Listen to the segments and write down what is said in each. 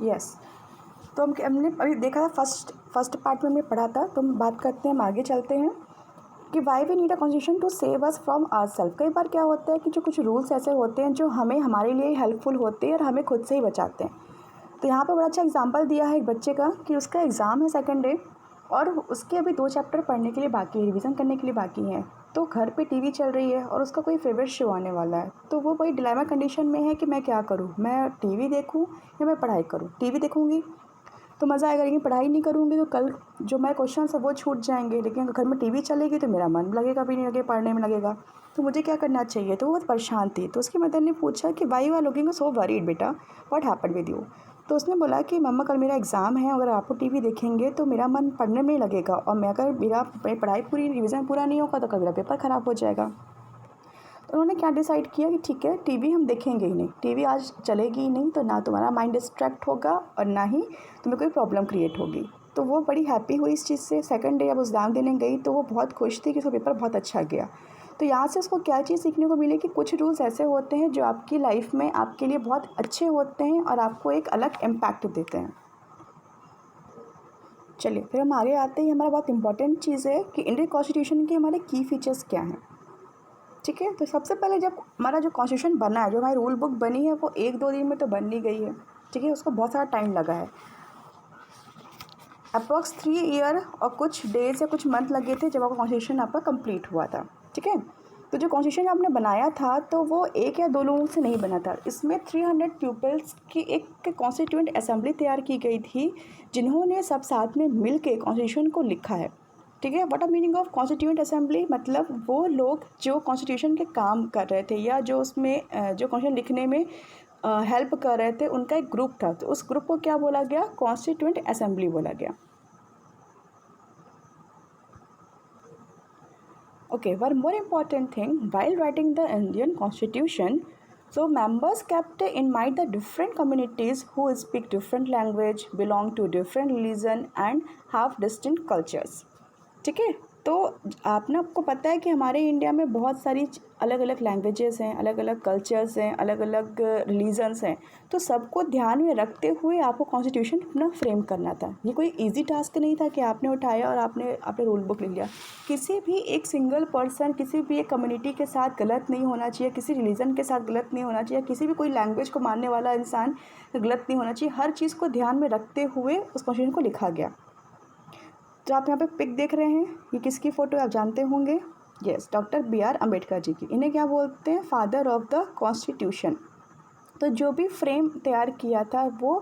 Yes. तो हमने अभी देखा था, फर्स्ट पार्ट में हमने पढ़ा था, तो हम बात करते हैं, हम आगे चलते हैं कि why we need a constitution to save us from ourselves. कई बार क्या होता है कि जो कुछ रूल्स ऐसे होते हैं जो हमें हमारे लिए हेल्पफुल होते हैं और हमें खुद से ही बचाते हैं। तो यहाँ पे बड़ा अच्छा एग्जांपल दिया है एक बच्चे का कि उसका एग्ज़ाम है सेकंड डे और उसके अभी 2 चैप्टर पढ़ने के लिए बाकी है, रिवीजन करने के लिए बाकी हैं। तो घर पे टीवी चल रही है और उसका कोई फेवरेट शो आने वाला है, तो वो वही डिलेमा कंडीशन में है कि मैं क्या करूँ, मैं टीवी देखूँ या मैं पढ़ाई करूँ। टीवी देखूँगी तो मज़ा आएगा, लेकिन पढ़ाई नहीं करूँगी तो कल जो मैं क्वेश्चन है वो छूट जाएंगे। लेकिन अगर घर में टीवी चलेगी तो मेरा मन लगेगा भी नहीं, लगे पढ़ने में लगेगा। तो मुझे क्या करना चाहिए? तो वो बहुत परेशान थी। तो उसकी मदर ने पूछा कि why you are looking so worried बेटा, व्हाट हैपेंड विद यू? तो उसने बोला कि मम्मा कल मेरा एग्ज़ाम है, अगर आप टीवी देखेंगे तो मेरा मन पढ़ने में नहीं लगेगा, और मैं अगर मेरा पढ़ाई पूरी रिवीजन पूरा नहीं होगा तो कल मेरा पेपर ख़राब हो जाएगा। तो उन्होंने क्या डिसाइड किया कि ठीक है, टीवी हम देखेंगे ही नहीं, टीवी आज चलेगी ही नहीं, तो ना तुम्हारा माइंड डिस्ट्रैक्ट होगा और ना ही तुम्हें कोई प्रॉब्लम क्रिएट होगी। तो वो बड़ी हैप्पी हुई इस चीज़ से। सेकंड डे जब एग्ज़ाम देने गई तो वो बहुत खुश थी कि उसका पेपर बहुत अच्छा गया। तो यहाँ से उसको क्या चीज़ सीखने को मिली कि कुछ रूल्स ऐसे होते हैं जो आपकी लाइफ में आपके लिए बहुत अच्छे होते हैं और आपको एक अलग इम्पैक्ट देते हैं। चलिए फिर हम आगे आते हैं। हमारा बहुत इंपॉर्टेंट चीज़ है कि इंडियन कॉन्स्टिट्यूशन के हमारे की फीचर्स क्या हैं। ठीक है, तो सबसे पहले जब हमारा जो कॉन्स्टिट्यूशन बना है, जो हमारी रूल बुक बनी है, वो 1-2 दिन में तो बन नहीं गई है। ठीक है, उसको बहुत सारा टाइम लगा है, अप्रॉक्स 3 ईयर और कुछ डेज या कुछ मंथ लगे थे जब आपका कॉन्स्टिट्यूशन आपका कंप्लीट हुआ था। ठीक है, तो जो कॉन्स्टिट्यूशन आपने बनाया था तो वो 1 या 2 लोगों से नहीं बना था। इसमें 300 पीपल्स की एक कॉन्स्टिट्यूएंट असेंबली तैयार की गई थी, जिन्होंने सब साथ में मिल के कॉन्स्टिट्यूशन को लिखा है। ठीक है, what are meaning of constituent assembly? मतलब वो लोग जो कॉन्स्टिट्यूशन के काम कर रहे थे या जो उसमें जो कॉन्स्टिट्यूशन लिखने में हेल्प कर रहे थे, उनका एक ग्रुप था। तो उस ग्रुप को क्या बोला गया? कॉन्स्टिट्यूएंट असेंबली बोला गया। Okay, one more important thing, while writing the Indian Constitution, so members kept in mind the different communities who speak different language, belong to different religion and have distinct cultures. ठीक है, तो आपको पता है कि हमारे इंडिया में बहुत सारी अलग अलग लैंग्वेजेस हैं, अलग अलग कल्चर्स हैं, अलग अलग रिलीजन्स हैं। तो सबको ध्यान में रखते हुए आपको कॉन्स्टिट्यूशन अपना फ्रेम करना था। ये कोई इजी टास्क नहीं था कि आपने उठाया और आपने रूल बुक लिख लिया। किसी भी एक सिंगल पर्सन, किसी भी एक कम्युनिटी के साथ गलत नहीं होना चाहिए, किसी रिलीजन के साथ गलत नहीं होना चाहिए, किसी भी कोई लैंग्वेज को मानने वाला इंसान गलत नहीं होना चाहिए। हर चीज़ को ध्यान में रखते हुए उस कॉन्स्टिट्यूशन को लिखा गया। जो आप यहाँ पे पिक देख रहे हैं, ये किसकी फ़ोटो आप जानते होंगे? Yes, doctor BR Ambedkar ji की। इन्हें क्या बोलते हैं? Father of the constitution. तो जो भी फ्रेम तैयार किया था वो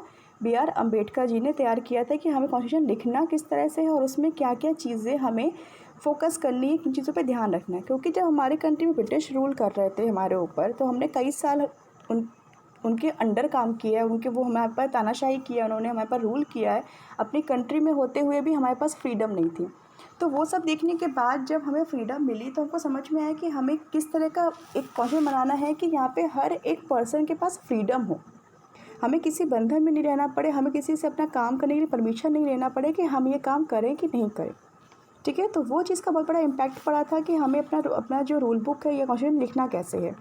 BR अम्बेडकर जी ने तैयार किया था कि हमें कॉन्स्टिट्यूशन लिखना किस तरह से है और उसमें क्या क्या चीज़ें हमें फोकस करनी है, किन चीज़ों पे ध्यान रखना है। क्योंकि जब हमारे कंट्री में ब्रिटिश रूल कर रहे थे हमारे ऊपर, तो हमने कई साल उनके अंडर काम किया है, वो हमारे पर तानाशाही किया, उन्होंने हमारे पर रूल किया है। अपनी कंट्री में होते हुए भी हमारे पास फ्रीडम नहीं थी। तो वो सब देखने के बाद जब हमें फ्रीडम मिली तो हमको समझ में आया कि हमें किस तरह का एक कॉन्स्टिट्यूशन बनाना है कि यहाँ पे हर एक पर्सन के पास फ्रीडम हो, हमें किसी बंधन में नहीं रहना पड़े, हमें किसी से अपना काम करने के लिए परमिशन नहीं लेना पड़े कि हम ये काम करें कि नहीं करें। ठीक है, तो वो चीज़ का बहुत बड़ा इम्पैक्ट पड़ा था कि हमें अपना जो रूल बुक है या कॉन्स्टिट्यूशन लिखना कैसे है।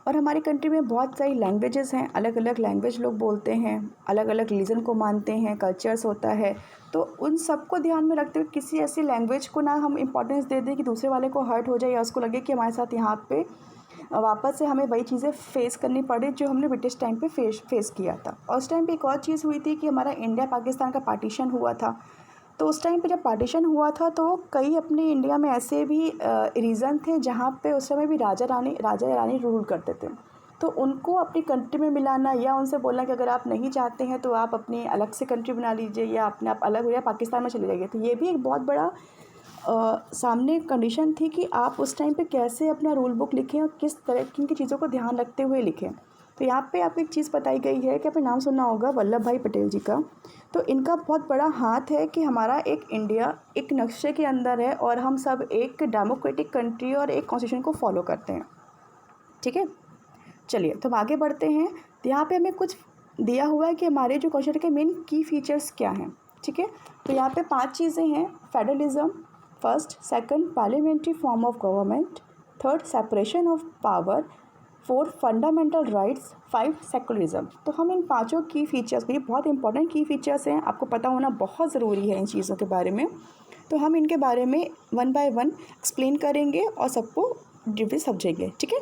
और हमारी कंट्री में बहुत सारी लैंग्वेजेस हैं, अलग अलग लैंग्वेज लोग बोलते हैं, अलग अलग रिलीजन को मानते हैं, कल्चर्स होता है। तो उन सबको ध्यान में रखते हुए किसी ऐसी लैंग्वेज को ना हम इम्पोर्टेंस दे दें कि दूसरे वाले को हर्ट हो जाए या उसको लगे कि हमारे साथ यहाँ पे वापस से हमें वही चीज़ें फेस करनी पड़े जो हमने ब्रिटिश टाइम पे फेस किया था। और उस टाइम पे एक और चीज़ हुई थी कि हमारा इंडिया पाकिस्तान का पार्टीशन हुआ था। तो उस टाइम पे जब पार्टीशन हुआ था तो कई अपने इंडिया में ऐसे भी रीजन थे जहाँ पे उस समय भी राजा या रानी रूल करते थे। तो उनको अपनी कंट्री में मिलाना या उनसे बोलना कि अगर आप नहीं चाहते हैं तो आप अपनी अलग से कंट्री बना लीजिए या अपने आप अलग हो या पाकिस्तान में चले जाइए। तो ये भी एक बहुत बड़ा सामने कंडीशन थी कि आप उस टाइम पे कैसे अपना रूल बुक लिखें और किस तरह किन की चीज़ों को ध्यान रखते हुए लिखें। तो यहाँ पे आपको एक चीज़ बताई गई है कि आपने नाम सुना होगा वल्लभ भाई पटेल जी का। तो इनका बहुत बड़ा हाथ है कि हमारा एक इंडिया एक नक्शे के अंदर है और हम सब एक डेमोक्रेटिक कंट्री और एक कॉन्स्टिट्यूशन को फॉलो करते हैं। ठीक है, चलिए तो हम आगे बढ़ते हैं। तो यहाँ पे हमें कुछ दिया हुआ है कि हमारे जो कॉन्स्टिट्यूशन के मेन की फीचर्स क्या हैं। ठीक है, तो यहाँ पे 5 चीज़ें हैं। Federalism, first, second parliamentary form of government, third separation of power, 4 fundamental rights, 5 secularism. तो हम इन पांचों की फीचर्स को, ये बहुत इंपॉर्टेंट की फीचर्स हैं, आपको पता होना बहुत ज़रूरी है इन चीज़ों के बारे में। तो हम इनके बारे में वन बाय वन एक्सप्लेन करेंगे और सबको डिटेल समझेंगे, ठीक है।